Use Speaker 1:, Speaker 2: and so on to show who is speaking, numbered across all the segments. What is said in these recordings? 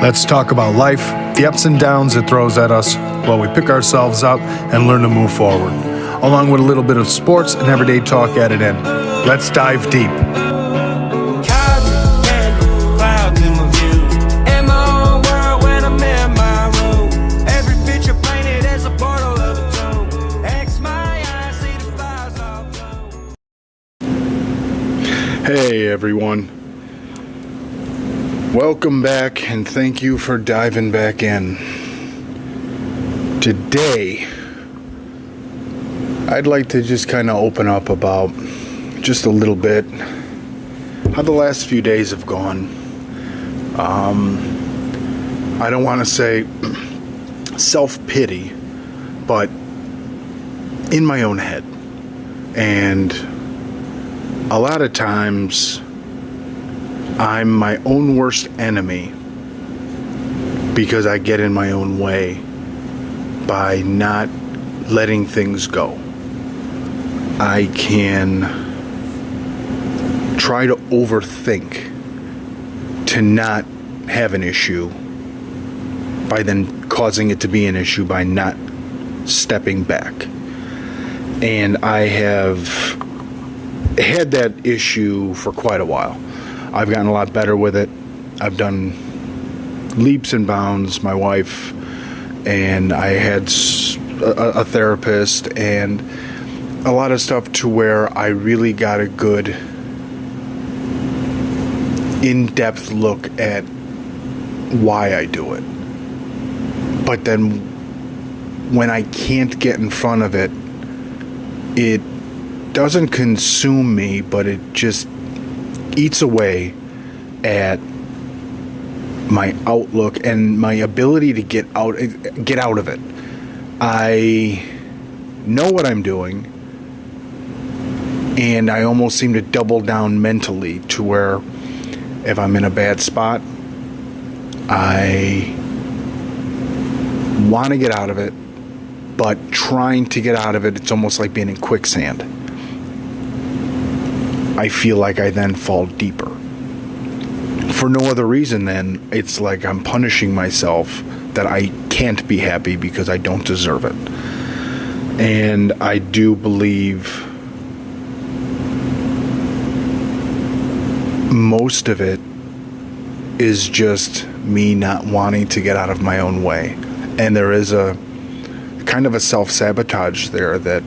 Speaker 1: Let's talk about life, the ups and downs it throws at us while we pick ourselves up and learn to move forward, along with a little bit of sports and everyday talk added in. Let's dive deep. Hey everyone. Welcome back and thank you for diving back in. Today, I'd like to just kind of open up about just a little bit how the last few days have gone. I don't want to say self-pity, but in my own head. And a lot of times I'm my own worst enemy because I get in my own way by not letting things go. I can try to overthink to not have an issue by then causing it to be an issue by not stepping back. And I have had that issue for quite a while. I've gotten a lot better with it. I've done leaps and bounds. My wife and I had a therapist and a lot of stuff to where I really got a good in-depth look at why I do it. But then when I can't get in front of it, it doesn't consume me, but it just eats away at my outlook and my ability to get out of it. I know what I'm doing, and I almost seem to double down mentally to where if I'm in a bad spot, I want to get out of it, but trying to get out of it, it's almost like being in quicksand. I feel like I then fall deeper. For no other reason than it's like I'm punishing myself that I can't be happy because I don't deserve it. And I do believe most of it is just me not wanting to get out of my own way. And there is a kind of a self-sabotage there that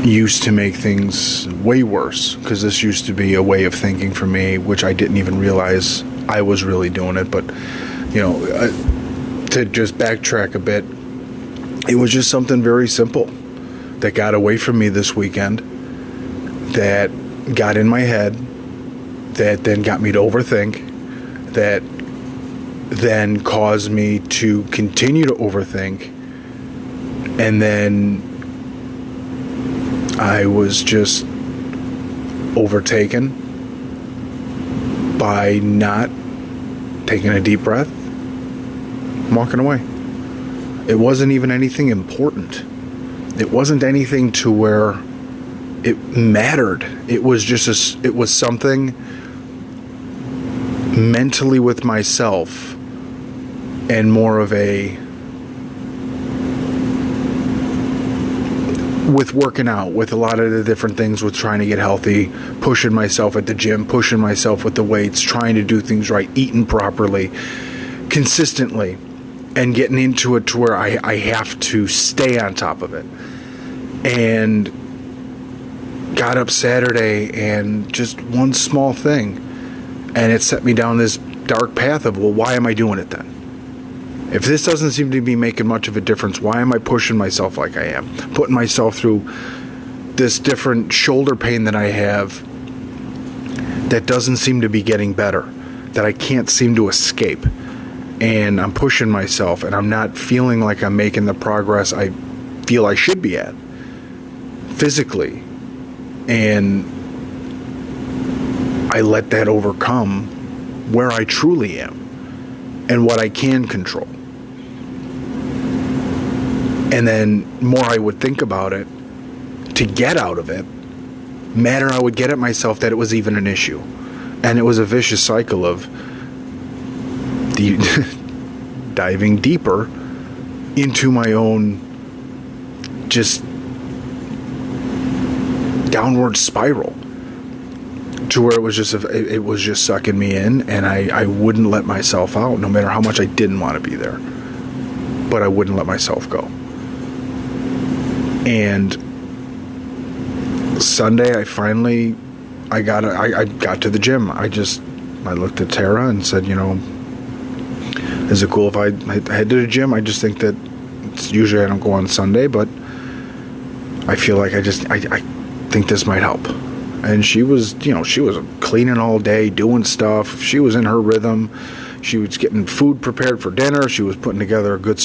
Speaker 1: used to make things way worse, because this used to be a way of thinking for me, which I didn't even realize I was really doing it. But, to just backtrack a bit, it was just something very simple that got away from me this weekend, that got in my head, that then got me to overthink, that then caused me to continue to overthink, and then I was just overtaken by not taking a deep breath, walking away. It wasn't even anything important. It wasn't anything to where it mattered. It was just it was something mentally with myself, and more of a with working out, with a lot of the different things, with trying to get healthy, pushing myself at the gym, pushing myself with the weights, trying to do things right, eating properly, consistently, and getting into it to where I have to stay on top of it. And got up Saturday and just one small thing, and it set me down this dark path of, well, why am I doing it then? If this doesn't seem to be making much of a difference, why am I pushing myself like I am? Putting myself through this different shoulder pain that I have that doesn't seem to be getting better, that I can't seem to escape. And I'm pushing myself, and I'm not feeling like I'm making the progress I feel I should be at physically. And I let that overcome where I truly am and what I can control. And then more I would think about it to get out of it, madder I would get at myself that it was even an issue. And it was a vicious cycle of diving deeper into my own just downward spiral, to where it was just sucking me in, and I wouldn't let myself out, no matter how much I didn't want to be there. But I wouldn't let myself go. And Sunday, I got to the gym. I looked at Tara and said, is it cool if I head to the gym? I just think that usually I don't go on Sunday, but I feel like I think this might help. And she was cleaning all day, doing stuff. She was in her rhythm. She was getting food prepared for dinner. She was putting together a good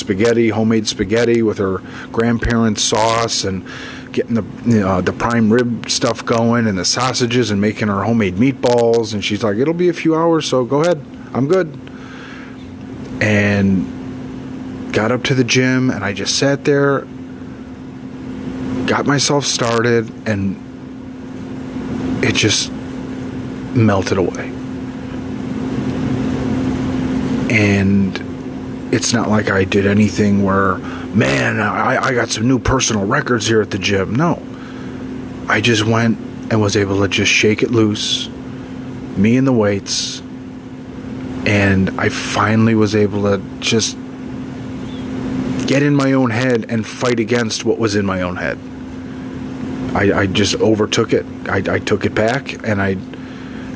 Speaker 1: homemade spaghetti with her grandparents' sauce, and getting the prime rib stuff going, and the sausages, and making her homemade meatballs. And she's like, it'll be a few hours, so go ahead. I'm good. And got up to the gym, and I just sat there, got myself started, and it just melted away. And it's not like I did anything where, man, I got some new personal records here at the gym. No. I just went and was able to just shake it loose, me and the weights, and I finally was able to just get in my own head and fight against what was in my own head. I just overtook it. I took it back, and I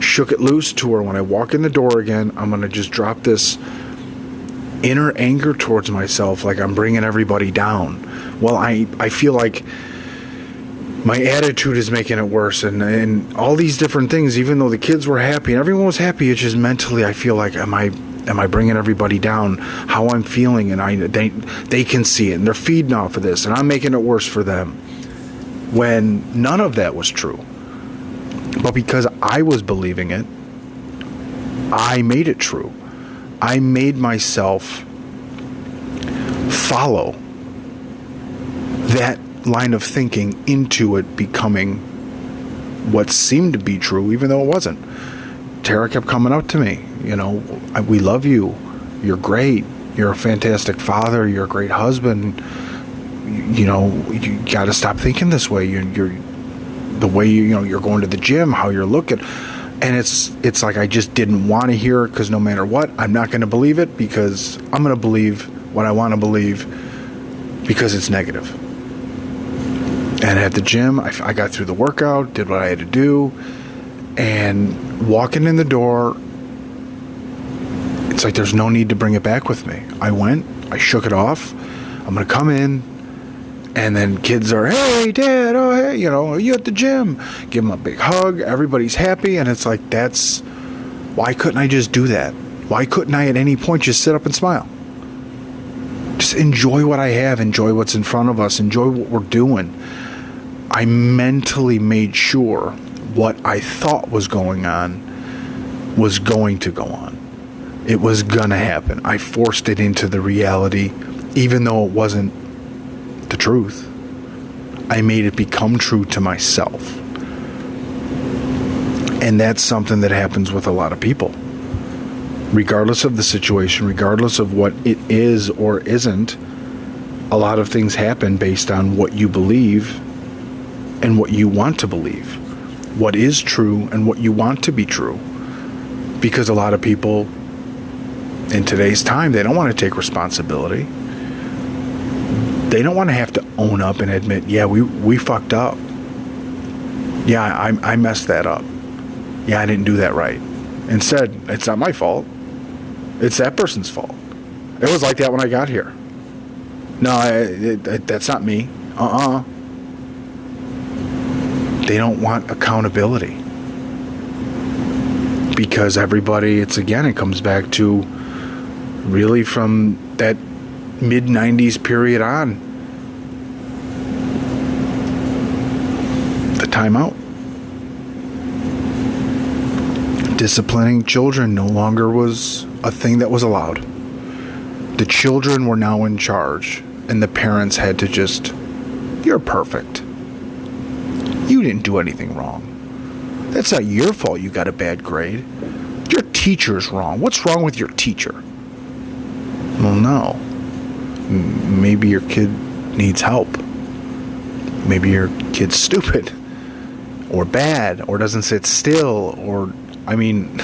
Speaker 1: shook it loose to where when I walk in the door again, I'm going to just drop this inner anger towards myself, like I'm bringing everybody down. Well, I feel like my attitude is making it worse, and all these different things, even though the kids were happy and everyone was happy, it's just mentally I feel like, am I bringing everybody down? How I'm feeling, and they can see it, and they're feeding off of this, and I'm making it worse for them. When none of that was true. But because I was believing it, I made it true. I made myself follow that line of thinking into it becoming what seemed to be true, even though it wasn't. Tara kept coming up to me, we love you. You're great. You're a fantastic father. You're a great husband. You got to stop thinking this way. You're the way you're going to the gym, how you're looking, and it's like I just didn't want to hear it, because no matter what, I'm not going to believe it, because I'm going to believe what I want to believe, because it's negative. And at the gym, I got through the workout, did what I had to do, and walking in the door, it's like there's no need to bring it back with me. I went, I shook it off. I'm going to come in. And then kids are, hey, Dad, oh, hey, are you at the gym? Give them a big hug. Everybody's happy. And it's like, why couldn't I just do that? Why couldn't I at any point just sit up and smile? Just enjoy what I have. Enjoy what's in front of us. Enjoy what we're doing. I mentally made sure what I thought was going on was going to go on. It was going to happen. I forced it into the reality, even though it wasn't the truth. I made it become true to myself. And that's something that happens with a lot of people. Regardless of the situation, regardless of what it is or isn't, a lot of things happen based on what you believe and what you want to believe. What is true and what you want to be true. Because a lot of people in today's time, they don't want to take responsibility. They don't want to have to own up and admit, yeah, we fucked up. Yeah, I messed that up. Yeah, I didn't do that right. Instead, it's not my fault. It's that person's fault. It was like that when I got here. No, that's not me. They don't want accountability. Because everybody, it comes back to really from that mid-90s period on. The timeout. Disciplining children no longer was a thing that was allowed. The children were now in charge, and the parents had to just, you're perfect. You didn't do anything wrong. That's not your fault you got a bad grade. Your teacher's wrong. What's wrong with your teacher? Well, no. Maybe your kid needs help. Maybe your kid's stupid or bad or doesn't sit still, or, I mean,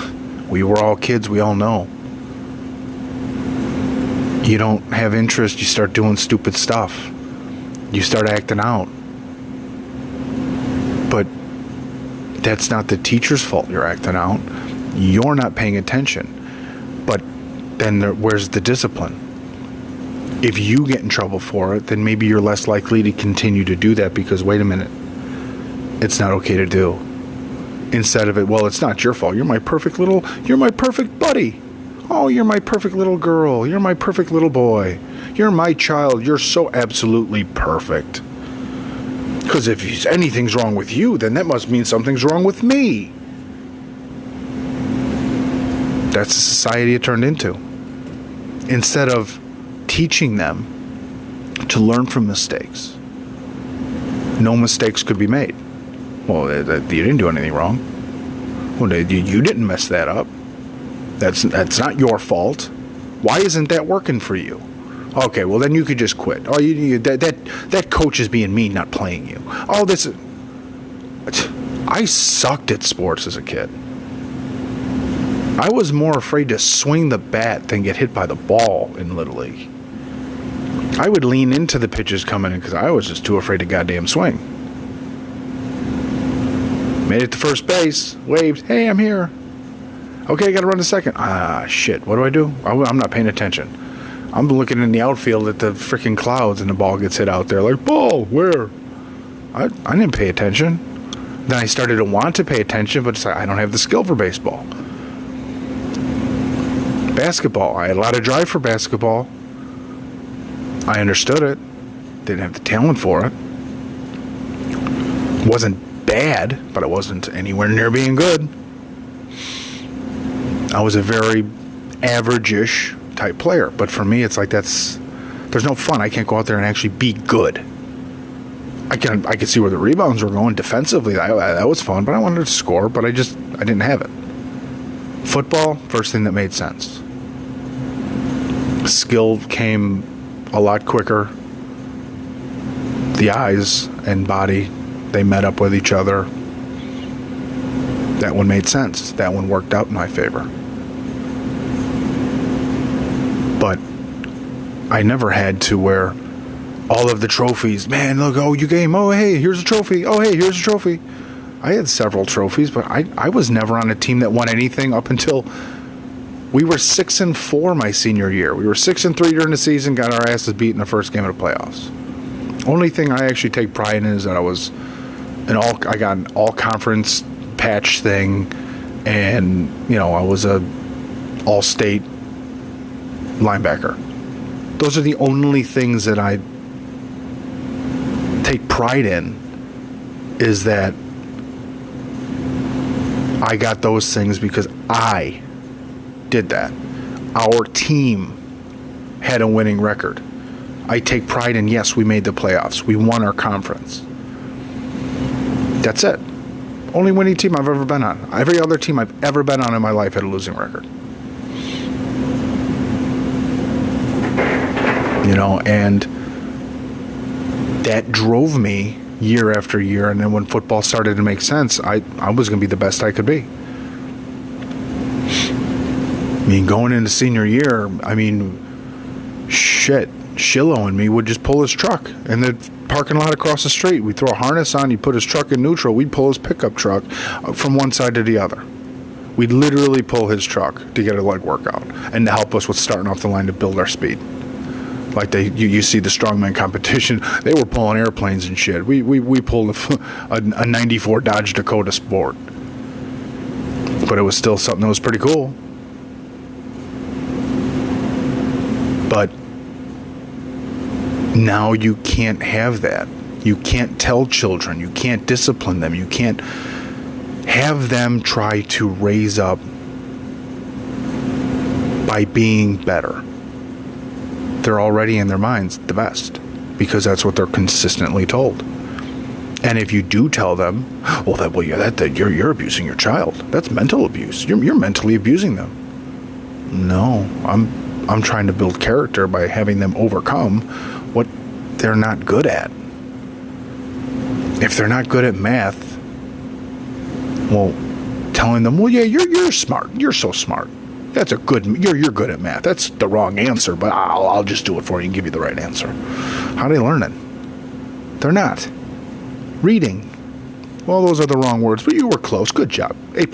Speaker 1: we were all kids, we all know. You don't have interest, you start doing stupid stuff. You start acting out. But that's not the teacher's fault you're acting out. You're not paying attention. But then where's the discipline? If you get in trouble for it, then maybe you're less likely to continue to do that because, wait a minute, it's not okay to do. Instead of it, well, it's not your fault. You're my perfect buddy. Oh, you're my perfect little girl. You're my perfect little boy. You're my child. You're so absolutely perfect. Because if anything's wrong with you, then that must mean something's wrong with me. That's the society it turned into. Instead of teaching them to learn from mistakes. No mistakes could be made. Well, you didn't do anything wrong. Well, you didn't mess that up. That's not your fault. Why isn't that working for you? Okay, well then you could just quit. Oh, that coach is being mean, not playing you. Oh, I sucked at sports as a kid. I was more afraid to swing the bat than get hit by the ball in Little League. I would lean into the pitches coming in because I was just too afraid to goddamn swing. Made it to first base, waved, hey, I'm here. Okay, I got to run to second. Shit, what do? I'm not paying attention. I'm looking in the outfield at the freaking clouds and the ball gets hit out there. Like, ball, where? I didn't pay attention. Then I started to want to pay attention, but it's like, I don't have the skill for baseball. Basketball, I had a lot of drive for basketball. I understood it. Didn't have the talent for it. Wasn't bad, but I wasn't anywhere near being good. I was a very average-ish type player, but for me, it's like there's no fun. I can't go out there and actually be good. I can see where the rebounds were going defensively. That was fun, but I wanted to score, but I didn't have it. Football, first thing that made sense. Skill came a lot quicker. The eyes and body, they met up with each other. That one made sense. That one worked out in my favor. But I never had to where all of the trophies, man, look, oh, you game, oh, hey, here's a trophy, oh, hey, here's a trophy. I had several trophies, but I was never on a team that won anything up until we were 6-4 my senior year. We were 6-3 during the season, got our asses beat in the first game of the playoffs. Only thing I actually take pride in is that I got an all-conference patch thing, and, I was a all-state linebacker. Those are the only things that I take pride in, is that I got those things because I did that. Our team had a winning record. I take pride in, yes, we made the playoffs. We won our conference. That's it. Only winning team I've ever been on. Every other team I've ever been on in my life had a losing record. And that drove me year after year. And then when football started to make sense, I was going to be the best I could be. Going into senior year, Shiloh and me would just pull his truck in the parking lot across the street. We'd throw a harness on, he'd put his truck in neutral, we'd pull his pickup truck from one side to the other. We'd literally pull his truck to get a leg workout and to help us with starting off the line to build our speed. Like you see the strongman competition, they were pulling airplanes and shit. We pulled a 94 Dodge Dakota Sport. But it was still something that was pretty cool. But now you can't have that. You can't tell children. You can't discipline them. You can't have them try to raise up by being better. They're already in their minds the best because that's what they're consistently told. And if you do tell them, you're abusing your child. That's mental abuse. You're mentally abusing them. No, I'm trying to build character by having them overcome what they're not good at. If they're not good at math, well, telling them, well, yeah, you're smart. You're so smart. That's a good. You're good at math. That's the wrong answer, but I'll just do it for you and give you the right answer. How are they learning? They're not. Reading. Well, those are the wrong words, but you were close. Good job. A+.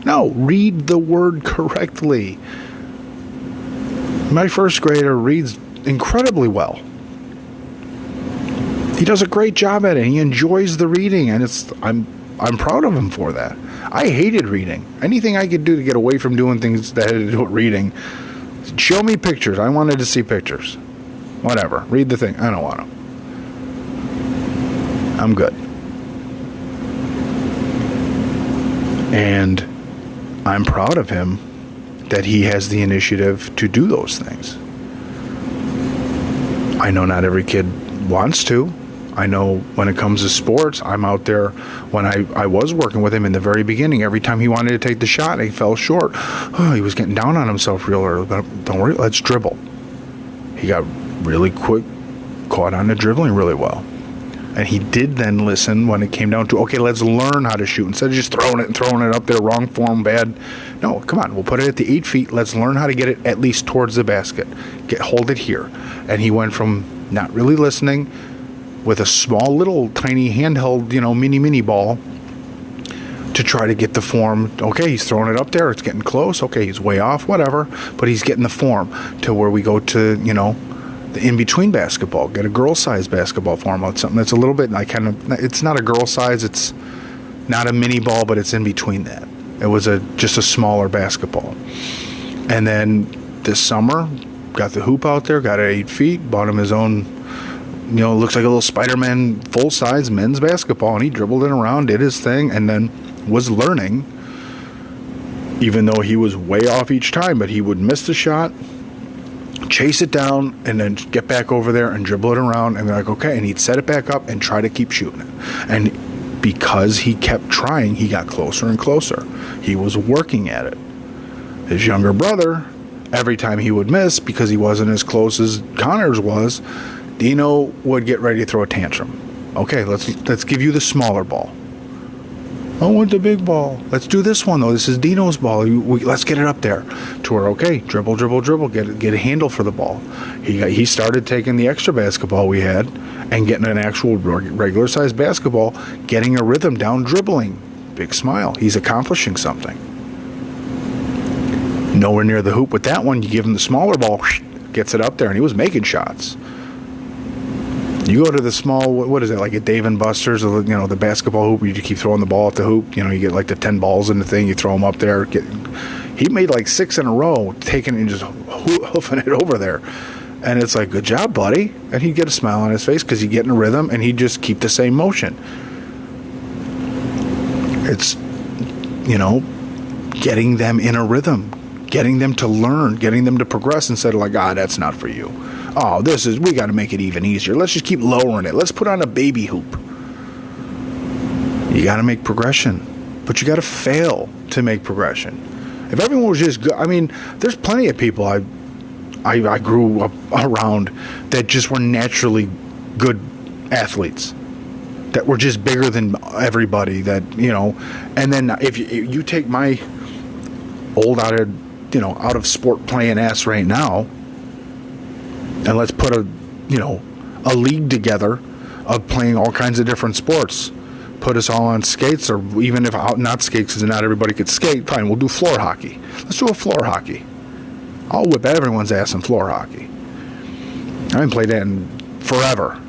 Speaker 1: No, read the word correctly. My first grader reads incredibly well. He does a great job at it. He enjoys the reading, and I'm proud of him for that. I hated reading. Anything I could do to get away from doing things that had to do with reading, show me pictures. I wanted to see pictures. Whatever. Read the thing. I don't want to. I'm good. And I'm proud of him that he has the initiative to do those things. I know not every kid wants to. I know when it comes to sports, I'm out there. When I was working with him in the very beginning, every time he wanted to take the shot, he fell short. Oh, he was getting down on himself real early. But don't worry, let's dribble. He got really quick, caught on the dribbling really well. And he did then listen when it came down to, okay, let's learn how to shoot. Instead of just throwing it up there, wrong form, bad. No, come on, we'll put it at the 8 feet. Let's learn how to get it at least towards the basket. Hold it here. And he went from not really listening with a small little tiny handheld, mini ball to try to get the form. Okay, he's throwing it up there. It's getting close. Okay, he's way off, whatever. But he's getting the form to where we go to, the in-between basketball. Get a girl-size basketball form out. Something that's a little bit, it's not a girl size. It's not a mini ball, but it's in between that. It was just a smaller basketball. And then this summer, got the hoop out there, got it at 8 feet, bought him his own, looks like a little Spider-Man full-size men's basketball, and he dribbled it around, did his thing, and then was learning, even though he was way off each time, but he would miss the shot, chase it down, and then get back over there and dribble it around, and they're like, okay, and he'd set it back up and try to keep shooting it. And because he kept trying, he got closer and closer. He was working at it. His younger brother, every time he would miss, because he wasn't as close as Connors was, Dino would get ready to throw a tantrum. Okay, let's give you the smaller ball. I want the big ball. Let's do this one, though. This is Dino's ball. Let's get it up there. To where, okay, dribble, get a handle for the ball. He started taking the extra basketball we had and getting an actual regular-sized basketball, getting a rhythm down, dribbling. Big smile. He's accomplishing something. Nowhere near the hoop with that one. You give him the smaller ball, gets it up there, and he was making shots. You go to the small, what is it, like a Dave & Buster's, or, the basketball hoop, where you keep throwing the ball at the hoop. You get like the 10 balls in the thing, you throw them up there. He made like 6 in a row, taking it and just hoofing it over there. And it's like, good job, buddy. And he'd get a smile on his face because he'd get in a rhythm, and he'd just keep the same motion. It's, getting them in a rhythm, getting them to learn, getting them to progress instead of like, that's not for you. Oh, we got to make it even easier. Let's just keep lowering it. Let's put on a baby hoop. You got to make progression, but you got to fail to make progression. If everyone was just good, there's plenty of people I grew up around that just were naturally good athletes, that were just bigger than everybody, that, and then if you take my old out of sport playing ass right now, and let's put a league together of playing all kinds of different sports. Put us all on skates, or even if not skates, because not everybody could skate, fine, we'll do floor hockey. Let's do a floor hockey. I'll whip everyone's ass in floor hockey. I haven't played that in forever.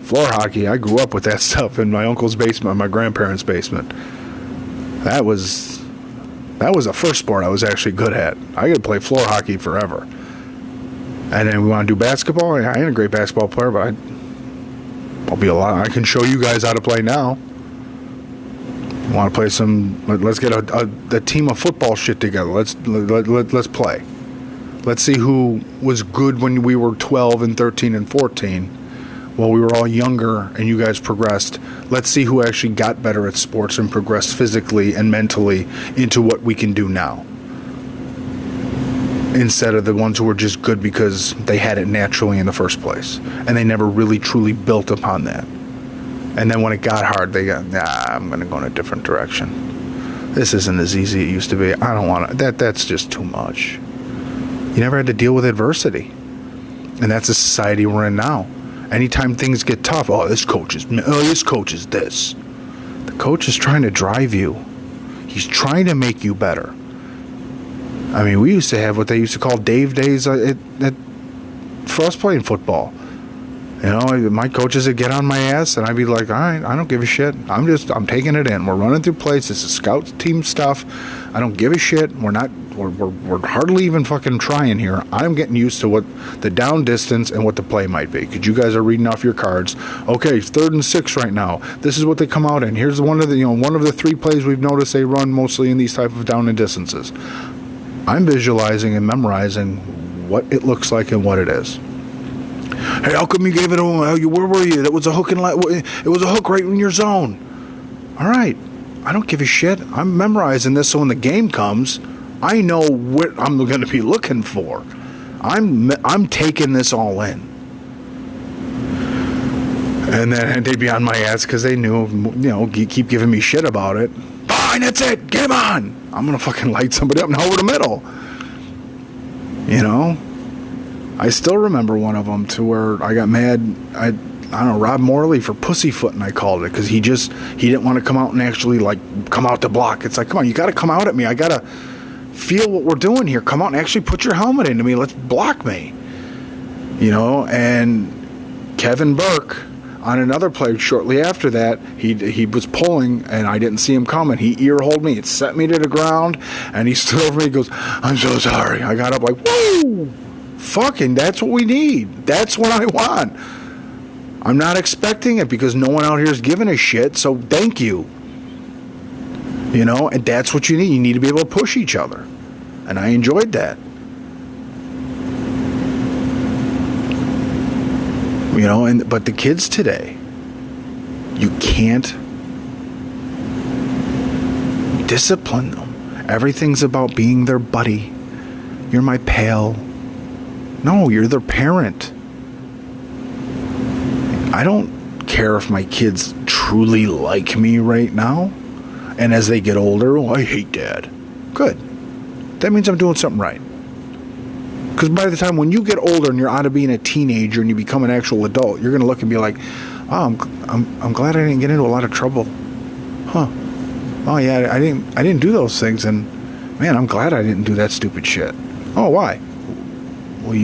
Speaker 1: Floor hockey, I grew up with that stuff in my uncle's basement, my grandparents' basement. That was the first sport I was actually good at. I could play floor hockey forever. And then we want to do basketball. I ain't a great basketball player, but I'll be a lot. I can show you guys how to play now. Want to play some? Let's get a team of football shit together. Let's play. Let's see who was good when we were 12 and 13 and 14, while we were all younger and you guys progressed. Let's see who actually got better at sports and progressed physically and mentally into what we can do now. instead of the ones who were just good because they had it naturally in the first place and they never really truly built upon that. And then when it got hard, they got, I'm going to go in a different direction. This isn't as easy as it used to be. I don't want to. That's just too much. You never had to deal with adversity. And that's the society we're in now. Anytime things get tough, this coach is this. The coach is trying to drive you. He's trying to make you better. I mean, we used to have what they used to call Dave days for us playing football. You know, my coaches would get on my ass, and I'd be like, all right, I don't give a shit. I'm taking it in. We're running through plays. This is scout team stuff. I don't give a shit. We're hardly even fucking trying here. I'm getting used to what the down distance and what the play might be, because you guys are reading off your cards. Okay, 3rd and 6 right now. This is what they come out in. Here's one of the 3 plays we've noticed they run mostly in these type of down and distances. I'm visualizing and memorizing what it looks like and what it is. Hey, how come you gave it away? Where were you? That was a hook it was a hook right in your zone. All right. I don't give a shit. I'm memorizing this so when the game comes, I know what I'm going to be looking for. I'm taking this all in. And then they'd be on my ass because they knew, keep giving me shit about it. Fine, that's it. Game on. I'm going to fucking light somebody up and over the middle. I still remember one of them to where I got mad. I don't know, Rob Morley for pussyfooting, I called it, because he didn't want to come out and actually come out to block. It's like, come on, you got to come out at me. I got to feel what we're doing here. Come out and actually put your helmet into me. Let's block me. And Kevin Burke on another play shortly after that, he was pulling and I didn't see him coming. He ear-holed me. It set me to the ground and he stood over me. He goes, I'm so sorry. I got up like, woo! Fucking, that's what we need. That's what I want. I'm not expecting it because no one out here is giving a shit, so thank you. And that's what you need. You need to be able to push each other. And I enjoyed that. But the kids today, you can't discipline them. Everything's about being their buddy. You're my pal. No, you're their parent. I don't care if my kids truly like me right now. And as they get older, I hate Dad. Good. That means I'm doing something right. Because by the time when you get older and you're out of being a teenager and you become an actual adult, you're going to look and be like, oh, I'm glad I didn't get into a lot of trouble. Huh. Oh, yeah, I didn't do those things. And, man, I'm glad I didn't do that stupid shit. Oh, why? Well,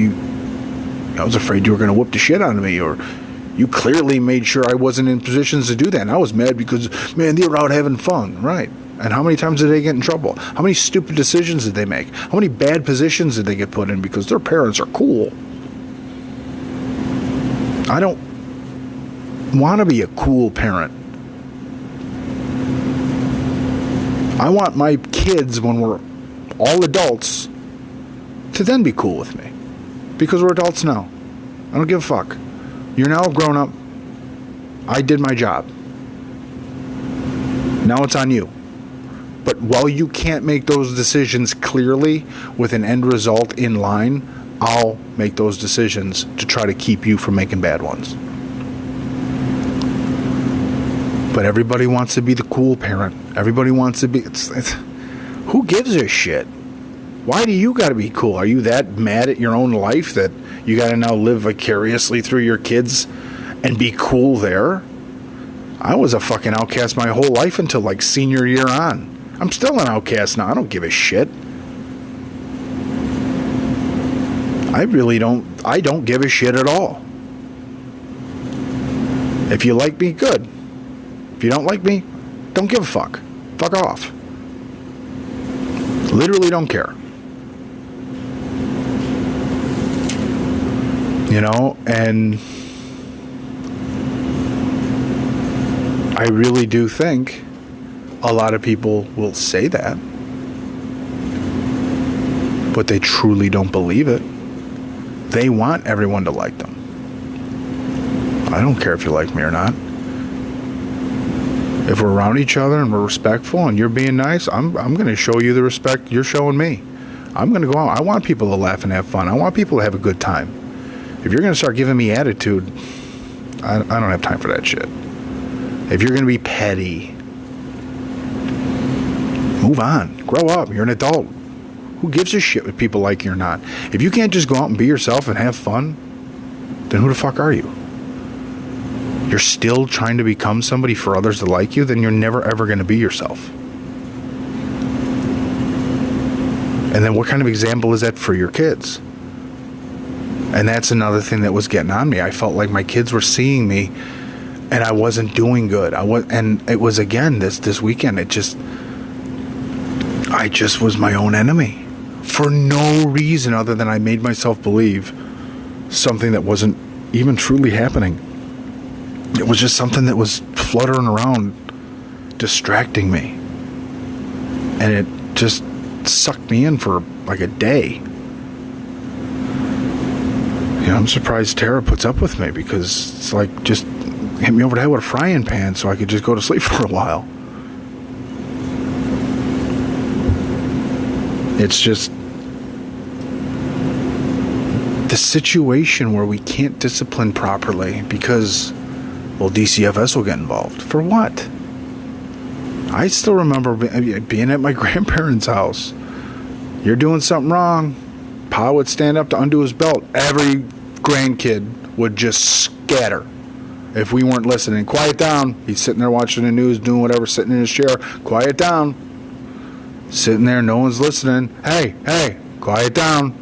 Speaker 1: I was afraid you were going to whoop the shit out of me, or you clearly made sure I wasn't in positions to do that. And I was mad because, man, they were out having fun, right? And how many times did they get in trouble? How many stupid decisions did they make? How many bad positions did they get put in because their parents are cool? I don't want to be a cool parent. I want my kids, when we're all adults, to then be cool with me. Because we're adults now. I don't give a fuck. You're now grown up. I did my job. Now it's on you. But while you can't make those decisions clearly with an end result in line, I'll make those decisions to try to keep you from making bad ones. But everybody wants to be the cool parent. Everybody wants to be... who gives a shit? Why do you got to be cool? Are you that mad at your own life that you got to now live vicariously through your kids and be cool there? I was a fucking outcast my whole life until senior year on. I'm still an outcast now. I don't give a shit. I don't give a shit at all. If you like me, good. If you don't like me, don't give a fuck. Fuck off. Literally don't care. And I really do think a lot of people will say that, but they truly don't believe it. They want everyone to like them. I don't care if you like me or not. If we're around each other and we're respectful and you're being nice, I'm going to show you the respect you're showing me. I'm going to go out. I want people to laugh and have fun. I want people to have a good time. If you're going to start giving me attitude, I don't have time for that shit. If you're going to be petty, move on. Grow up. You're an adult. Who gives a shit if people like you or not? If you can't just go out and be yourself and have fun, then who the fuck are you? You're still trying to become somebody for others to like you, then you're never ever going to be yourself. And then what kind of example is that for your kids? And that's another thing that was getting on me. I felt like my kids were seeing me and I wasn't doing good. And it was, again, this weekend, I just was my own enemy for no reason other than I made myself believe something that wasn't even truly happening. It was just something that was fluttering around, distracting me. And it just sucked me in for like a day. I'm surprised Tara puts up with me, because it's like, just hit me over the head with a frying pan so I could just go to sleep for a while. It's just the situation where we can't discipline properly because, well, DCFS will get involved. For what? I still remember being at my grandparents' house. You're doing something wrong. Pa would stand up to undo his belt. Every grandkid would just scatter if we weren't listening. Quiet down. He's sitting there watching the news, doing whatever, sitting in his chair. Quiet down. Sitting there, no one's listening. Hey, quiet down.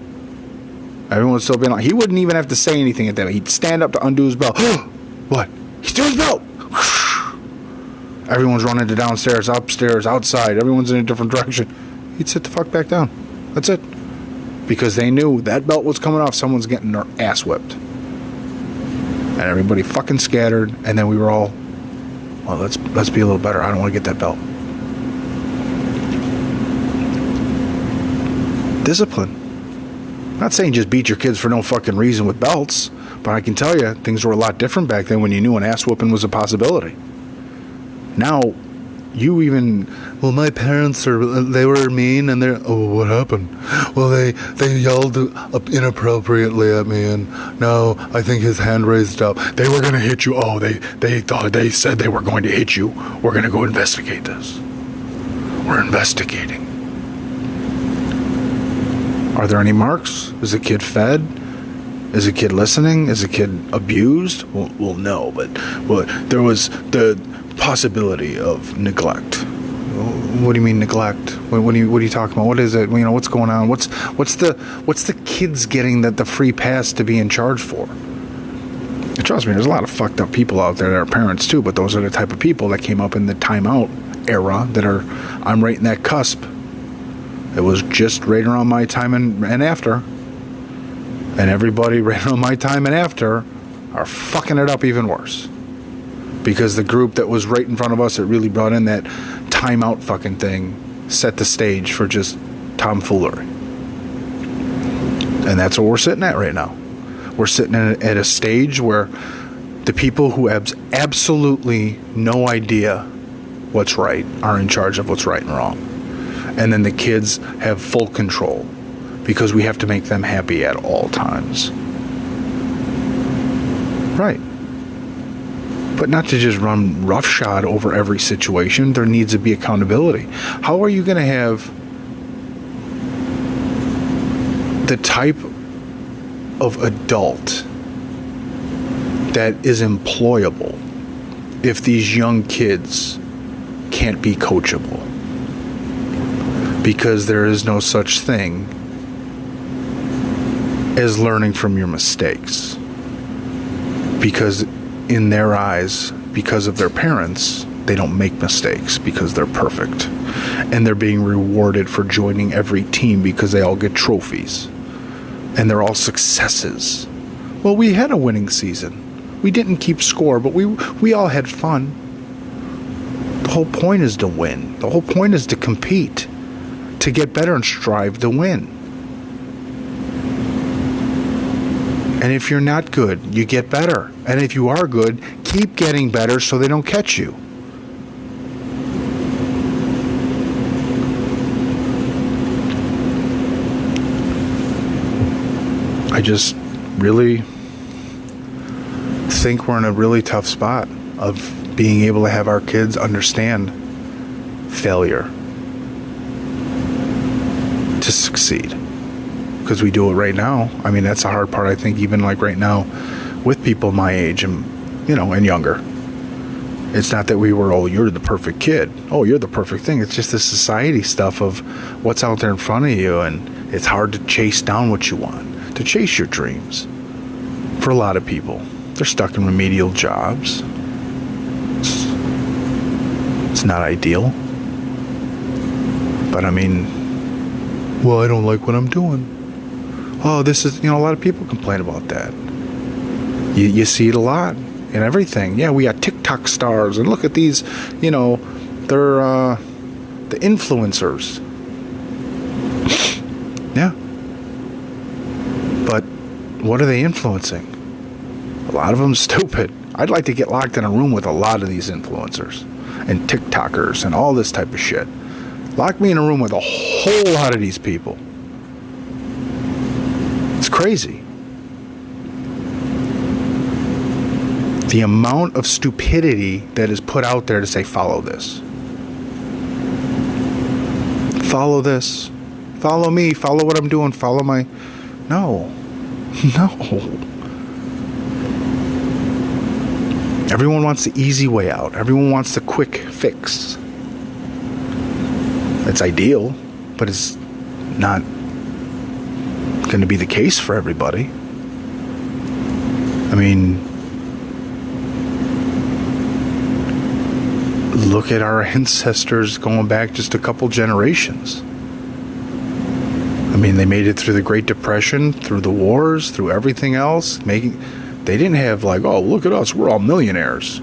Speaker 1: Everyone's still being like, he wouldn't even have to say anything at that. He'd stand up to undo his belt. What? He's doing his belt. Everyone's running to downstairs, upstairs, outside. Everyone's in a different direction. He'd sit the fuck back down. That's it. Because they knew that belt was coming off. Someone's getting their ass whipped. And everybody fucking scattered. And then we were all, well, let's be a little better. I don't want to get that belt. Discipline. I'm not saying just beat your kids for no fucking reason with belts, but I can tell you things were a lot different back then when you knew an ass whooping was a possibility. Now, you even, well, my parents they were mean, and what happened? Well, they yelled inappropriately at me, and now I think his hand raised up. They were going to hit you. Oh, they said they were going to hit you. We're going to go investigate this. We're investigating. Are there any marks? Is the kid fed? Is the kid listening? Is the kid abused? Well, no, but there was the possibility of neglect. What do you mean neglect? What are you talking about? What is it? What's going on? What's the kids getting the free pass to be in charge for? And trust me, there's a lot of fucked up people out there that are parents too, but those are the type of people that came up in the timeout era I'm right in that cusp. It was just right around my time and after. And everybody right around my time and after are fucking it up even worse. Because the group that was right in front of us that really brought in that timeout fucking thing set the stage for just tomfoolery. And that's where we're sitting at right now. We're sitting at a stage where the people who have absolutely no idea what's right are in charge of what's right and wrong. And then the kids have full control because we have to make them happy at all times. Right. But not to just run roughshod over every situation. There needs to be accountability. How are you going to have the type of adult that is employable if these young kids can't be coachable? Because there is no such thing as learning from your mistakes. Because in their eyes, because of their parents, they don't make mistakes because they're perfect. And they're being rewarded for joining every team because they all get trophies. And they're all successes. Well, we had a winning season. We didn't keep score, but we all had fun. The whole point is to win. The whole point is to compete, to get better and strive to win. And if you're not good, you get better. And if you are good, keep getting better so they don't catch you. I just really think we're in a really tough spot of being able to have our kids understand failure to succeed, because we do it right now. I mean, that's the hard part, I think, even like right now with people my age and, you know, and younger. It's not that we were, oh, you're the perfect kid, oh, you're the perfect thing. It's just the society stuff of what's out there in front of you, and it's hard to chase down what you want, to chase your dreams. For a lot of people, they're stuck in remedial jobs. It's not ideal. But I mean, well, I don't like what I'm doing. Oh, this is, you know, a lot of people complain about that. You see it a lot in everything. Yeah, we got TikTok stars, and look at these, you know, they're the influencers. Yeah. But what are they influencing? A lot of them stupid. I'd like to get locked in a room with a lot of these influencers and TikTokers and all this type of shit. Lock me in a room with a whole lot of these people. It's crazy. The amount of stupidity that is put out there to say, follow this. Follow this. Follow me. Follow what I'm doing. Follow my... No. No. Everyone wants the easy way out. Everyone wants the quick fix. It's ideal, but it's not going to be the case for everybody. I mean, look at our ancestors going back just a couple generations. I mean, they made it through the Great Depression, through the wars, through everything else. They didn't have like, oh, look at us, we're all millionaires.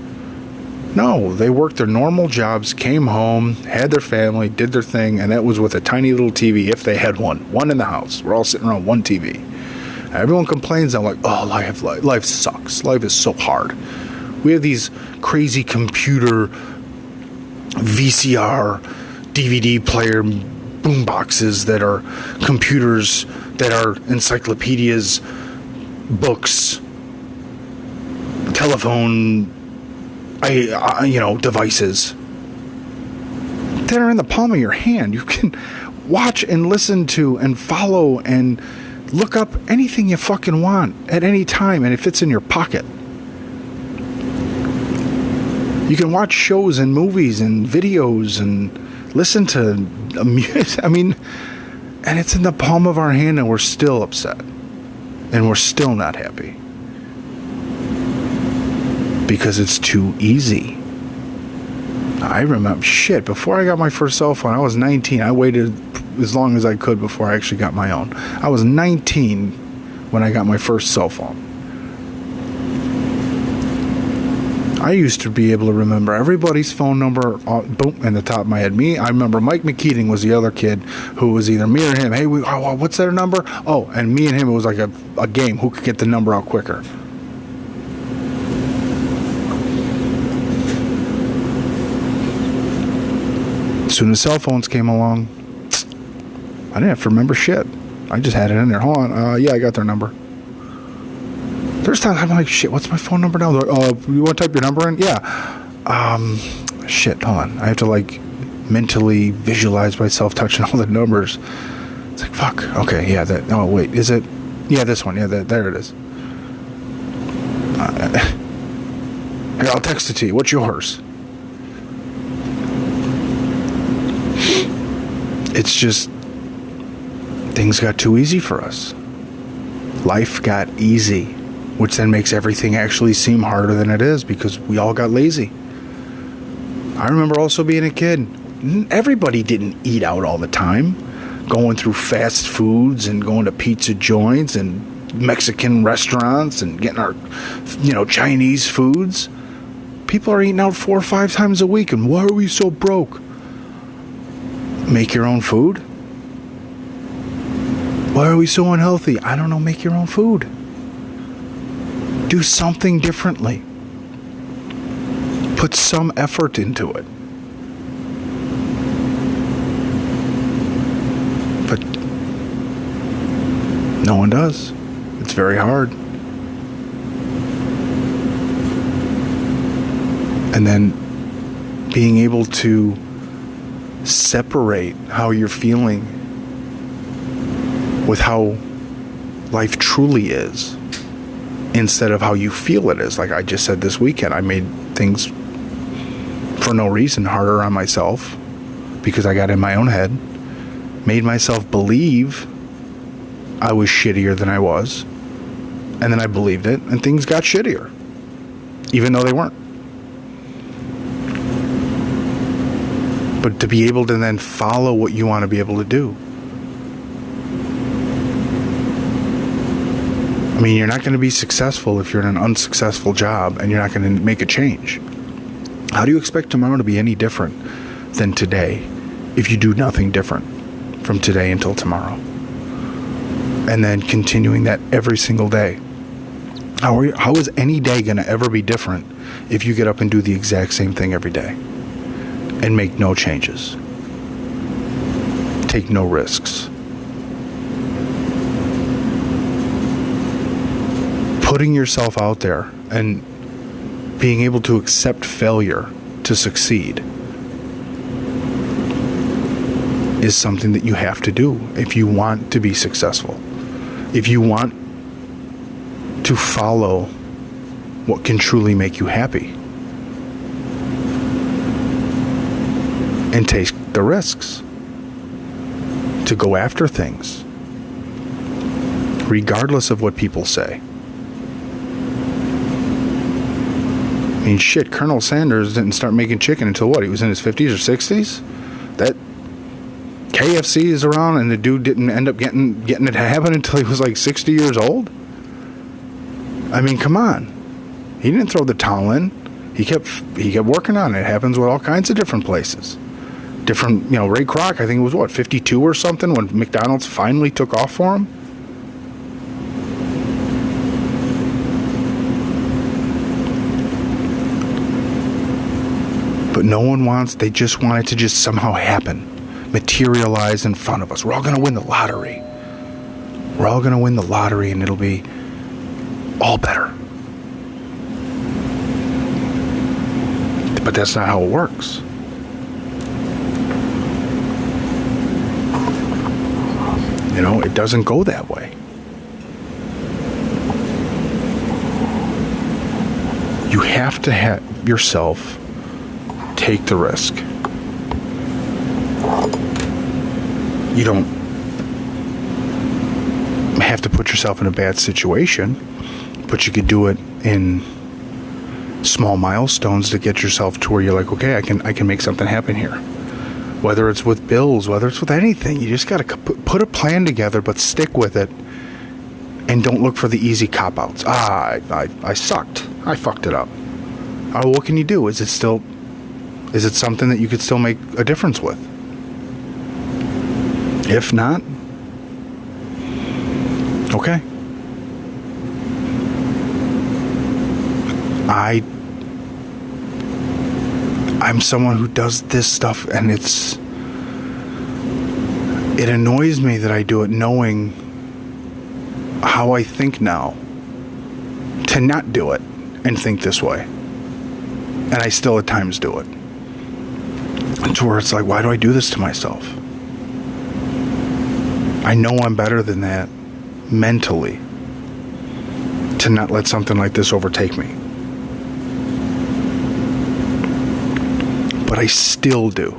Speaker 1: No, they worked their normal jobs, came home, had their family, did their thing, and that was with a tiny little TV, if they had one in the house. We're all sitting around one TV. Everyone complains, I'm like, oh, life sucks. Life is so hard. We have these crazy computer, VCR, DVD player, boom boxes that are computers, that are encyclopedias, books, telephone, devices that are in the palm of your hand. You can watch and listen to and follow and look up anything you fucking want at any time, and it fits in your pocket. You can watch shows and movies and videos and listen to music. I mean, and it's in the palm of our hand, and we're still upset, and we're still not happy. Because it's too easy. I remember, before I got my first cell phone, I was 19. I waited as long as I could before I actually got my own. I was 19 when I got my first cell phone. I used to be able to remember everybody's phone number, boom, in the top of my head. I remember Mike McKeating was the other kid who was either me or him. Hey, what's their number? Oh, and me and him, it was like a game. Who could get the number out quicker? As soon as cell phones came along, I didn't have to remember shit. I just had it in there. Hold on. Yeah, I got their number. There's times I'm like, shit, what's my phone number now? They're like, you want to type your number in? Yeah. Shit, hold on. I have to like mentally visualize myself touching all the numbers. It's like, fuck. Okay, yeah, that. Oh, wait, is it? Yeah, this one. Yeah, there it is. Here, I'll text it to you. What's yours? It's just, things got too easy for us. Life got easy, which then makes everything actually seem harder than it is, because we all got lazy. I remember also being a kid. Everybody didn't eat out all the time. Going through fast foods and going to pizza joints and Mexican restaurants and getting our, Chinese foods. People are eating out 4 or 5 times a week, and why are we so broke? Make your own food? Why are we so unhealthy? I don't know. Make your own food. Do something differently. Put some effort into it. But no one does. It's very hard. And then being able to separate how you're feeling with how life truly is instead of how you feel it is. Like I just said this weekend, I made things for no reason harder on myself because I got in my own head, made myself believe I was shittier than I was, and then I believed it, and things got shittier, even though they weren't. But to be able to then follow what you want to be able to do. I mean, you're not going to be successful if you're in an unsuccessful job and you're not going to make a change. How do you expect tomorrow to be any different than today if you do nothing different from today until tomorrow? And then continuing that every single day. How is any day going to ever be different if you get up and do the exact same thing every day and make no changes? Take no risks. Putting yourself out there and being able to accept failure to succeed is something that you have to do if you want to be successful. If you want to follow what can truly make you happy. And take the risks to go after things, regardless of what people say. I mean, shit, Colonel Sanders didn't start making chicken until what? He was in his 50s or 60s? That KFC is around and the dude didn't end up getting it to happen until he was like 60 years old? I mean, come on. He didn't throw the towel in. He kept working on it. It happens with all kinds of different places. Different, Ray Kroc, I think it was 52 or something when McDonald's finally took off for him? But no one they just want it to just somehow happen, materialize in front of us. We're all going to win the lottery. We're all going to win the lottery and it'll be all better. But that's not how it works. It doesn't go that way. You have to have yourself take the risk. You don't have to put yourself in a bad situation, but you could do it in small milestones to get yourself to where you're like, okay, I can make something happen here. Whether it's with bills, whether it's with anything, you just got to put a plan together, but stick with it, and don't look for the easy cop-outs. I sucked. I fucked it up. Oh, what can you do? Is it something that you could still make a difference with? If not, okay. I'm someone who does this stuff, and it annoys me that I do it knowing how I think now to not do it and think this way. And I still at times do it. To where it's like, why do I do this to myself? I know I'm better than that mentally to not let something like this overtake me. But I still do.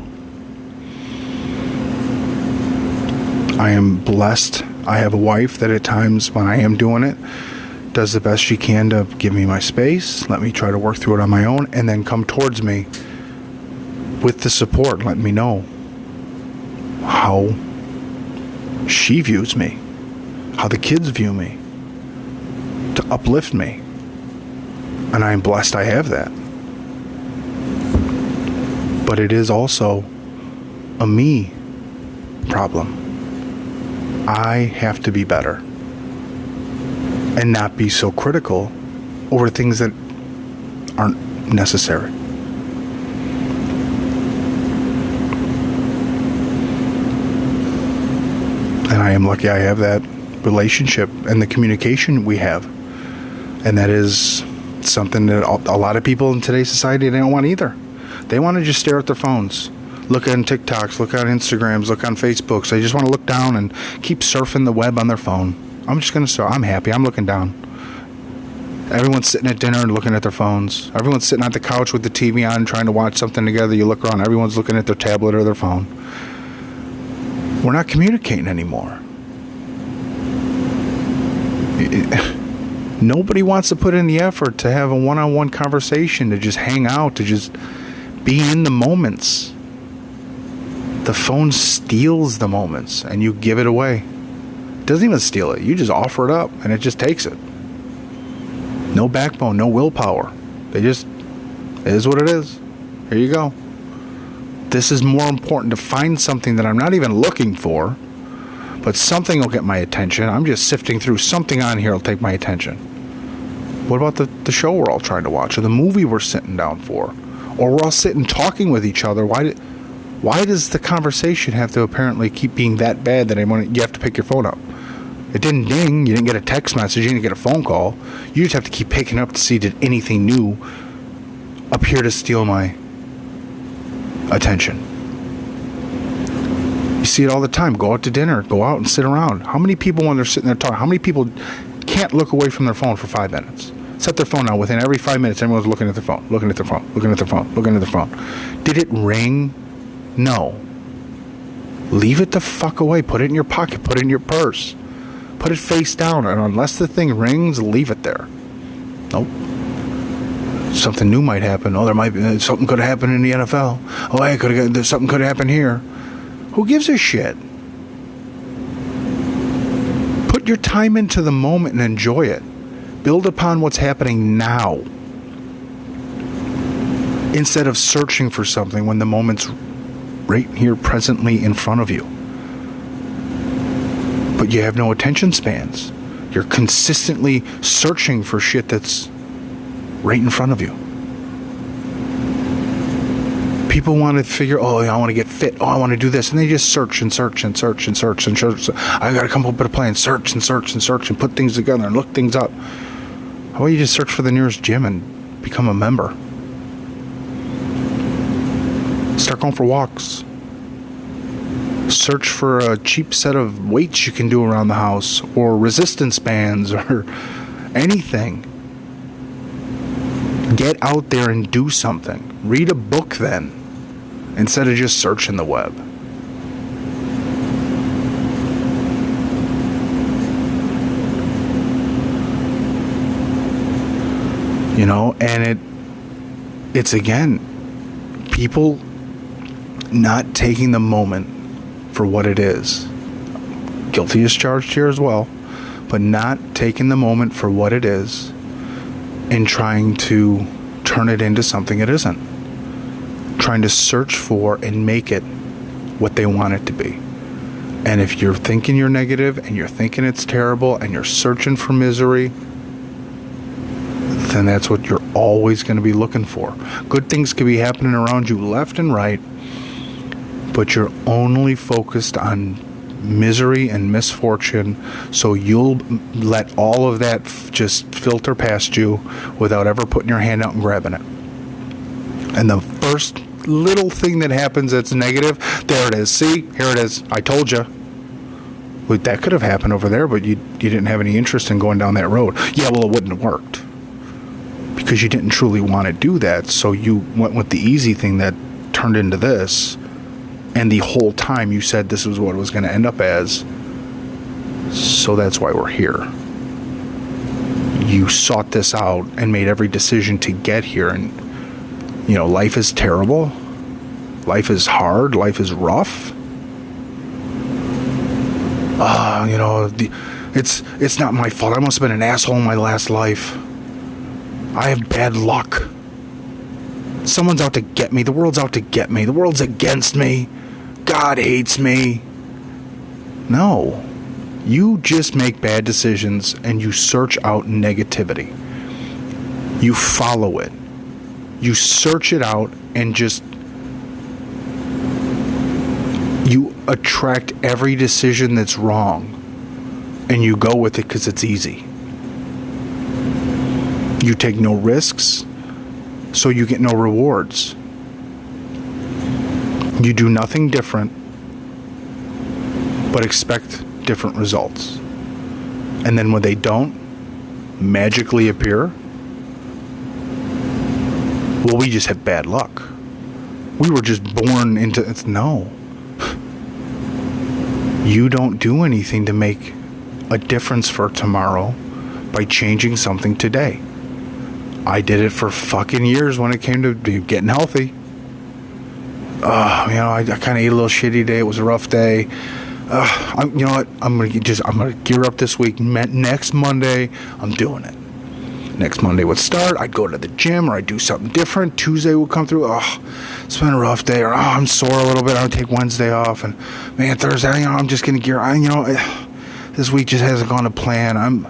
Speaker 1: I am blessed. I have a wife that at times when I am doing it does the best she can to give me my space, let me try to work through it on my own, and then come towards me with the support, letting me know how she views me, how the kids view me, to uplift me. And I am blessed I have that. But it is also a me problem. I have to be better and not be so critical over things that aren't necessary. And I am lucky I have that relationship and the communication we have. And that is something that a lot of people in today's society, they don't want either. They want to just stare at their phones, look on TikToks, look on Instagrams, look on Facebooks. They just want to look down and keep surfing the web on their phone. I'm just going to start. I'm happy. I'm looking down. Everyone's sitting at dinner and looking at their phones. Everyone's sitting on the couch with the TV on trying to watch something together. You look around, everyone's looking at their tablet or their phone. We're not communicating anymore. Nobody wants to put in the effort to have a one-on-one conversation, to just hang out, to just be in the moments. The phone steals the moments and you give it away. It doesn't even steal it. You just offer it up and it just takes it. No backbone, no willpower. It is what it is. Here you go. This is more important, to find something that I'm not even looking for, but something will get my attention. I'm just sifting through something on here will take my attention. What about the show we're all trying to watch, or the movie we're sitting down for? Or we're all sitting talking with each other. Why does the conversation have to apparently keep being that bad that you have to pick your phone up? It didn't ding. You didn't get a text message. You didn't get a phone call. You just have to keep picking up to see, did anything new appear to steal my attention? You see it all the time. Go out to dinner. Go out and sit around. How many people, when they're sitting there talking, how many people can't look away from their phone for 5 minutes? Set their phone down. Within every 5 minutes, everyone's looking at their phone, looking at their phone, looking at their phone, looking at their phone. Did it ring? No. Leave it the fuck away. Put it in your pocket. Put it in your purse. Put it face down. And unless the thing rings, leave it there. Nope. Something new might happen. Oh, there might be something could happen in the NFL. Oh, hey, something could happen here. Who gives a shit? Put your time into the moment and enjoy it. Build upon what's happening now, instead of searching for something when the moment's right here presently in front of you. But you have no attention spans. You're consistently searching for shit that's right in front of you. People want to figure, oh, I want to get fit. Oh, I want to do this. And they just search and search and search and search and search. I got to come up with a plan. Search and search and search and put things together and look things up. How about you just search for the nearest gym and become a member? Start going for walks. Search for a cheap set of weights you can do around the house, or resistance bands, or anything. Get out there and do something. Read a book then, instead of just searching the web. You know, and it's again, people not taking the moment for what it is. Guilty as charged here as well, but not taking the moment for what it is and trying to turn it into something it isn't. Trying to search for and make it what they want it to be. And if you're thinking you're negative and you're thinking it's terrible and you're searching for misery, then that's what you're always going to be looking for. Good things could be happening around you left and right, but you're only focused on misery and misfortune, so you'll let all of that just filter past you without ever putting your hand out and grabbing it. And the first little thing that happens that's negative, there it is. See, here it is. I told you. Well, that could have happened over there, but you didn't have any interest in going down that road. Yeah, well, it wouldn't have worked because you didn't truly want to do that, so you went with the easy thing that turned into this. And the whole time you said this was what it was going to end up as. So that's why we're here. You sought this out and made every decision to get here. And, you know, life is terrible. Life is hard. Life is rough. You know, it's not my fault. I must have been an asshole in my last life. I have bad luck. Someone's out to get me. The world's out to get me. The world's against me. God hates me. No. You just make bad decisions and you search out negativity. You follow it. You search it out and just you attract every decision that's wrong And you go with it because it's easy. You take no risks, so you get no rewards. You do nothing different, but expect different results. And then when they don't magically appear, well, we just have bad luck. We were just born into it. No. You don't do anything to make a difference for tomorrow by changing something today. I did it for fucking years when it came to getting healthy. I kind of ate a little shitty day. It was a rough day. You know what? I'm gonna gear up this week. Next Monday, I'm doing it. Next Monday would start. I'd go to the gym or I'd do something different. Tuesday would come through. It's been a rough day. Or I'm sore a little bit. I would take Wednesday off. And man, Thursday, I'm just gonna gear. This week just hasn't gone to plan. I'm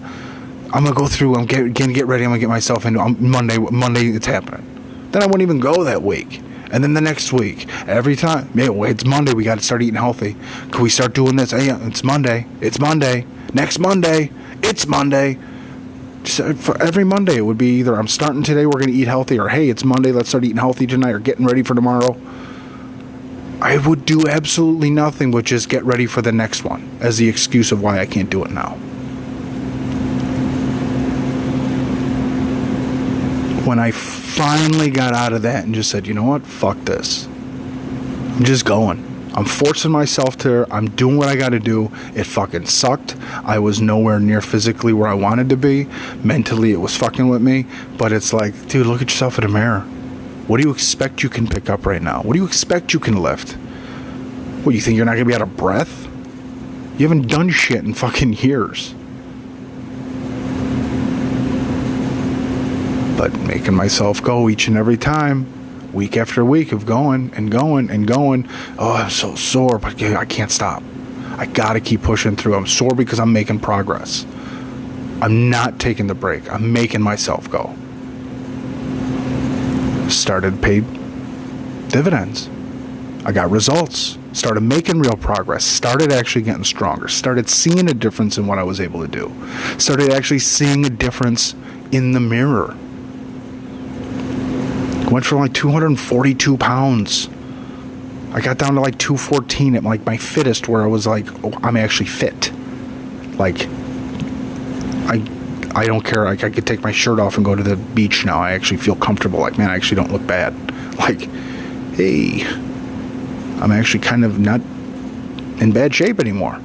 Speaker 1: gonna go through. I'm gonna get ready. I'm gonna get myself into Monday. It's happening. Then I won't even go that week. And then the next week, every time, it's Monday, we got to start eating healthy. Can we start doing this? Hey, it's Monday. It's Monday. Next Monday, it's Monday. Just for every Monday, it would be either I'm starting today, we're going to eat healthy, or hey, it's Monday, let's start eating healthy tonight, or getting ready for tomorrow. I would do absolutely nothing but just get ready for the next one as the excuse of why I can't do it now. When I finally got out of that and just said, you know what, fuck this. I'm just going. I'm forcing myself to, I'm doing what I got to do. It fucking sucked. I was nowhere near physically where I wanted to be. Mentally, it was fucking with me. But it's like, dude, look at yourself in the mirror. What do you expect you can pick up right now? What do you expect you can lift? What, you think you're not going to be out of breath? You haven't done shit in fucking years. But making myself go each and every time, week after week of going and going and going. Oh, I'm so sore, but I can't stop. I gotta keep pushing through. I'm sore because I'm making progress. I'm not taking the break. I'm making myself go. Started paid dividends. I got results. Started making real progress. Started actually getting stronger. Started seeing a difference in what I was able to do. Started actually seeing a difference in the mirror. Went from like 242 pounds. I got down to like 214 at like my fittest, where I was like, oh, I'm actually fit. Like, I don't care. Like, I could take my shirt off and go to the beach now. I actually feel comfortable. Like, man, I actually don't look bad. Like, hey, I'm actually kind of not in bad shape anymore.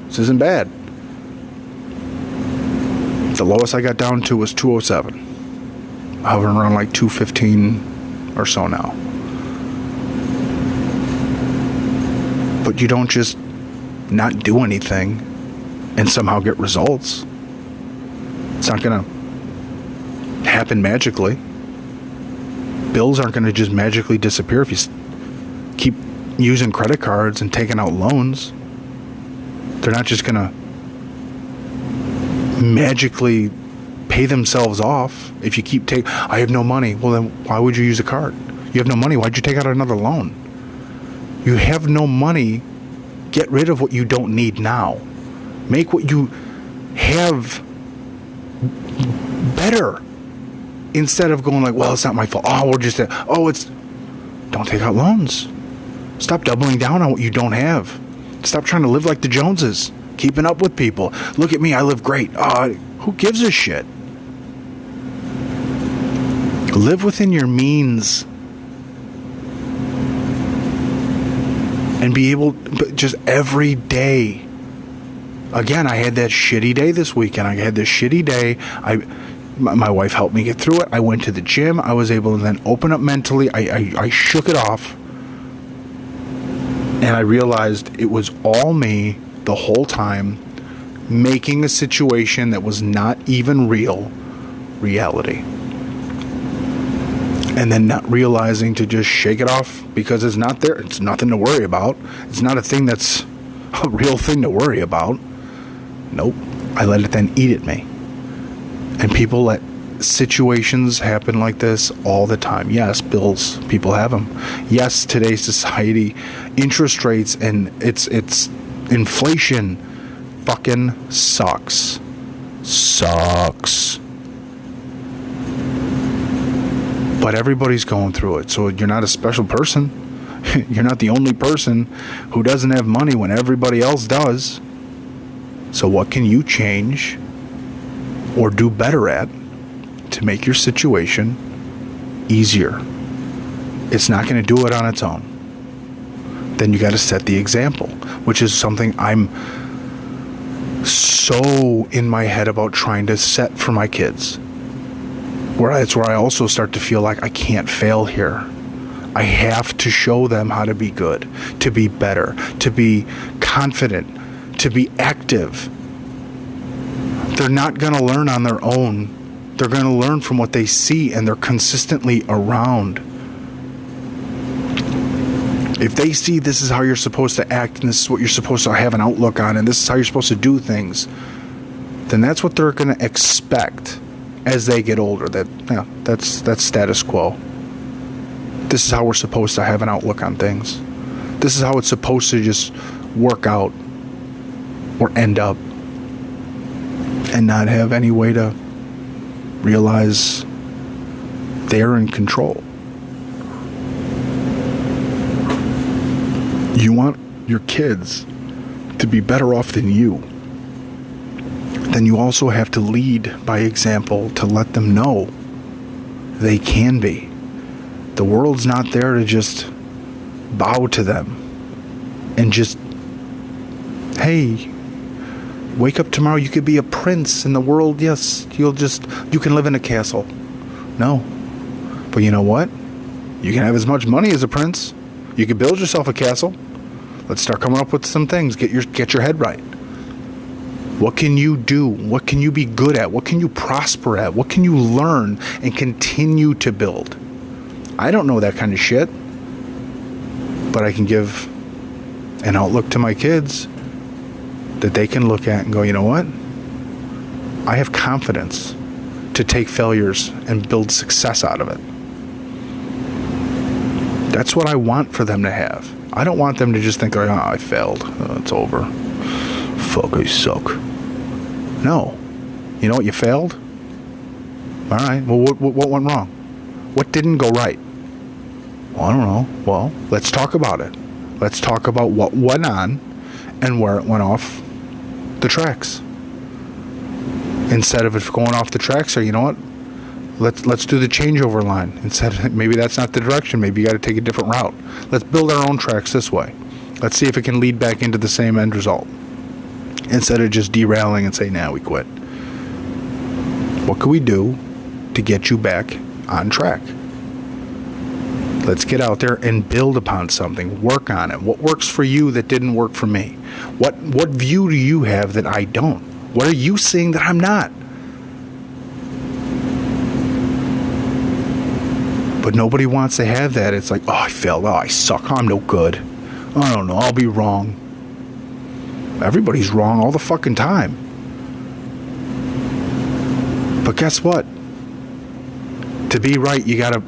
Speaker 1: This isn't bad. The lowest I got down to was 207. Hovering around like 215 or so now. But you don't just not do anything and somehow get results. It's not going to happen magically. Bills aren't going to just magically disappear if you keep using credit cards and taking out loans. They're not just going to magically pay themselves off if you keep taking. I have no money. Well, then why would you use a card? You have no money. Why'd you take out another loan? You have no money. Get rid of what you don't need now. Make what you have better, instead of going like, well, it's not my fault. Oh, we're just don't take out loans. Stop doubling down on what you don't have. Stop trying to live like the Joneses, keeping up with people. Look at me, I live great. Who gives a shit? Live within your means and be able, just every day. Again, I had that shitty day this weekend. I had this shitty day. My wife helped me get through it. I went to the gym. I was able to then open up mentally. I shook it off. And I realized it was all me the whole time, making a situation that was not even real reality. And then not realizing to just shake it off because it's not there. It's nothing to worry about. It's not a thing that's a real thing to worry about. Nope. I let it then eat at me. And people let situations happen like this all the time. Yes, bills, people have them. Yes, today's society, interest rates and it's inflation fucking sucks. Sucks. But everybody's going through it, so you're not a special person. You're not the only person who doesn't have money when everybody else does. So what can you change or do better at to make your situation easier? It's not going to do it on its own. Then you got to set the example, which is something I'm so in my head about trying to set for my kids. It's where I also start to feel like I can't fail here. I have to show them how to be good, to be better, to be confident, to be active. They're not going to learn on their own. They're going to learn from what they see, and they're consistently around. If they see this is how you're supposed to act, and this is what you're supposed to have an outlook on, and this is how you're supposed to do things, then that's what they're going to expect as they get older. That's status quo. This is how we're supposed to have an outlook on things. This is how it's supposed to just work out or end up, and not have any way to realize they're in control. You want your kids to be better off than you. Then you also have to lead by example to let them know they can be. The world's not there to just bow to them and just, hey, wake up tomorrow, you could be a prince in the world. Yes, you can live in a castle. No. But you know what? You can have as much money as a prince. You can build yourself a castle. Let's start coming up with some things. Get your head right. What can you do? What can you be good at? What can you prosper at? What can you learn and continue to build? I don't know that kind of shit, but I can give an outlook to my kids that they can look at and go, you know what? I have confidence to take failures and build success out of it. That's what I want for them to have. I don't want them to just think, oh, I failed. It's over. Fuck, I suck. No. You know what? You failed? All right. Well, what went wrong? What didn't go right? Well, I don't know. Well, let's talk about it. Let's talk about what went on and where it went off the tracks. Instead of it going off the tracks, or you know what? Let's do the changeover line. Instead, maybe that's not the direction. Maybe you got to take a different route. Let's build our own tracks this way. Let's see if it can lead back into the same end result. Instead of just derailing and saying, nah, we quit. What can we do to get you back on track? Let's get out there and build upon something. Work on it. What works for you that didn't work for me? What view do you have that I don't? What are you seeing that I'm not? But nobody wants to have that. It's like, oh, I failed. Oh, I suck. I'm no good. I don't know. I'll be wrong. Everybody's wrong all the fucking time. But guess what? To be right, you gotta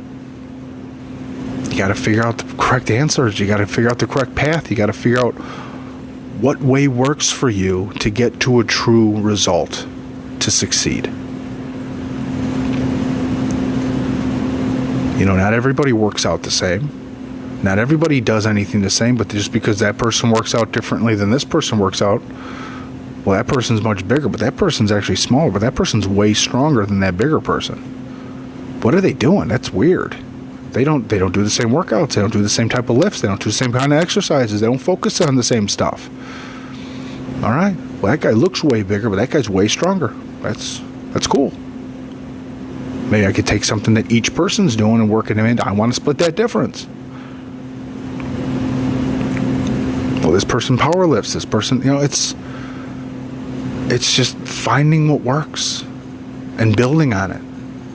Speaker 1: figure out the correct answers. You gotta figure out the correct path. You gotta figure out what way works for you to get to a true result, to succeed. You know, not everybody works out the same. Not everybody does anything the same, but just because that person works out differently than this person works out, well, that person's much bigger, but that person's actually smaller, but that person's way stronger than that bigger person. What are they doing? That's weird. They don't do the same workouts. They don't do the same type of lifts. They don't do the same kind of exercises. They don't focus on the same stuff. All right. Well, that guy looks way bigger, but that guy's way stronger. That's cool. Maybe I could take something that each person's doing and work it in. I want to split that difference. Well, this person power lifts. This person, you know, it's just finding what works and building on it.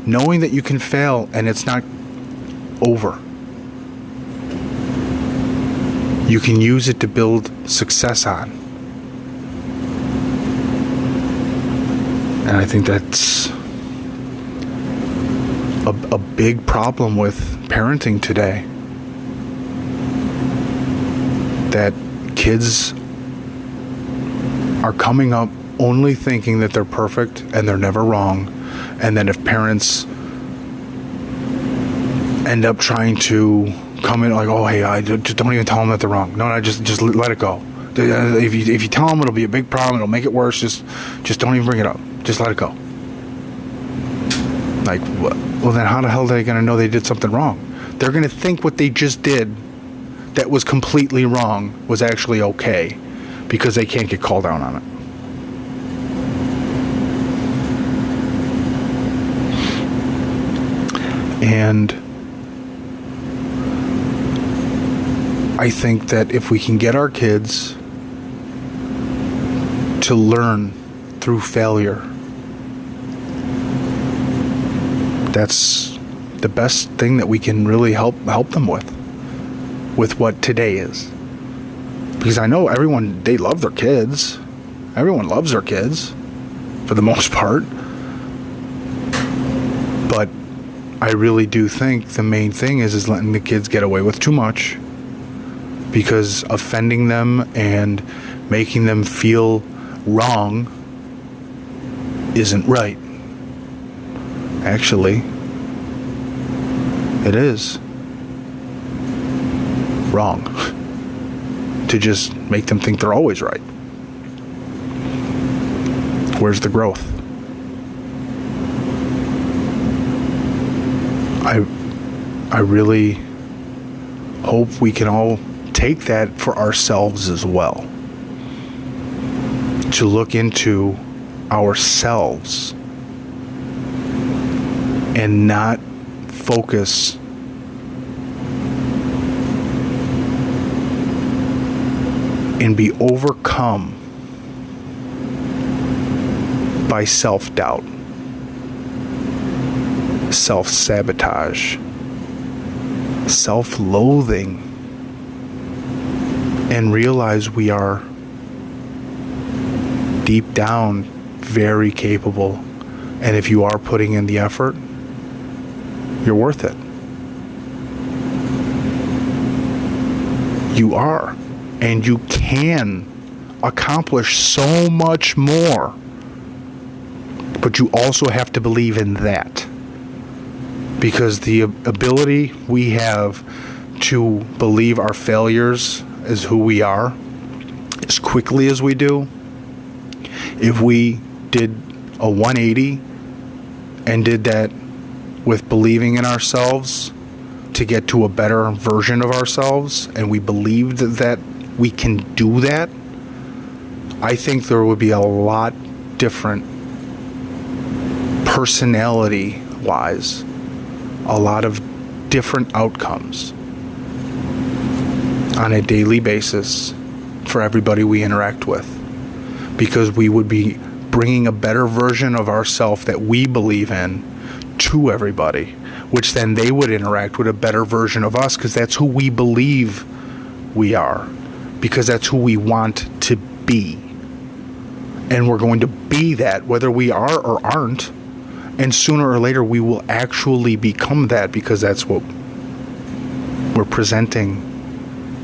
Speaker 1: Knowing that you can fail and it's not over. You can use it to build success on. And I think that's a big problem with parenting today. That kids are coming up only thinking that they're perfect and they're never wrong, and then if parents end up trying to come in like, oh, hey, I just don't even tell them that they're wrong. No, just let it go. If you tell them, it'll be a big problem. It'll make it worse. Just don't even bring it up. Just let it go. Like, well, then how the hell are they going to know they did something wrong? They're going to think what they just did that was completely wrong was actually okay because they can't get called down on it. And I think that if we can get our kids to learn through failure, that's the best thing that we can really help them with what today is. Because I know they love their kids. Everyone loves their kids for the most part. But I really do think the main thing is letting the kids get away with too much, because offending them and making them feel wrong isn't right. Actually, it is wrong to just make them think they're always right. Where's the growth? I really hope we can all take that for ourselves as well. To look into ourselves and not focus and be overcome by self-doubt, self-sabotage, self-loathing, and realize we are deep down very capable, and if you are putting in the effort, you're worth it. You are, and you can accomplish so much more, but you also have to believe in that. Because the ability we have to believe our failures is who we are as quickly as we do, if we did a 180 and did that with believing in ourselves to get to a better version of ourselves, and we believed that we can do that, I think there would be a lot different personality-wise, a lot of different outcomes on a daily basis for everybody we interact with, because we would be bringing a better version of ourselves that we believe in to everybody, which then they would interact with a better version of us, because that's who we believe we are, because that's who we want to be, and we're going to be that whether we are or aren't. And sooner or later, we will actually become that, because that's what we're presenting.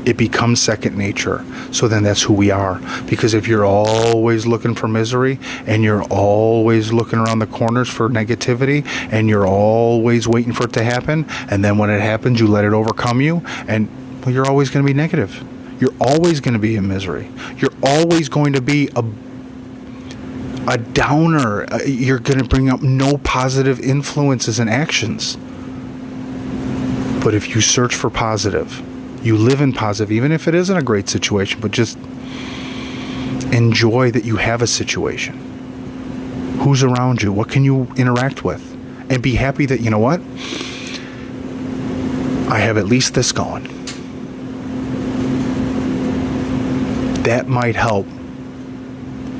Speaker 1: It becomes second nature. So then that's who we are. Because if you're always looking for misery, and you're always looking around the corners for negativity, and you're always waiting for it to happen, and then when it happens, you let it overcome you, and well, you're always going to be negative. You're always going to be in misery. You're always going to be a downer. You're going to bring up no positive influences and actions. But if you search for positive, you live in positive, even if it isn't a great situation, but just enjoy that you have a situation. Who's around you? What can you interact with? And be happy that, you know what? I have at least this going. That might help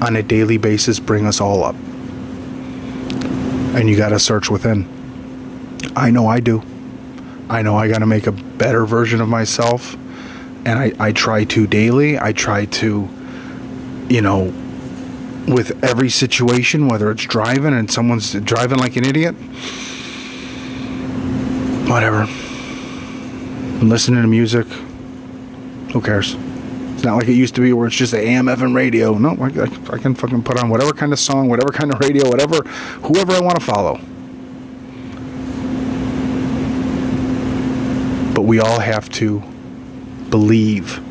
Speaker 1: on a daily basis bring us all up. And you got to search within. I know I do. I know I got to make a better version of myself, and I try to daily. I try to, with every situation, whether it's driving and someone's driving like an idiot, whatever, I'm listening to music, who cares? It's not like it used to be where it's just the AM, FM radio. No, I can fucking put on whatever kind of song, whatever kind of radio, whoever I want to follow. But we all have to believe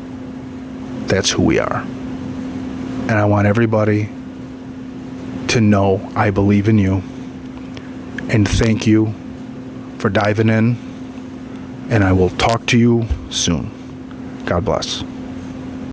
Speaker 1: that's who we are. And I want everybody to know I believe in you. And thank you for diving in. And I will talk to you soon. God bless.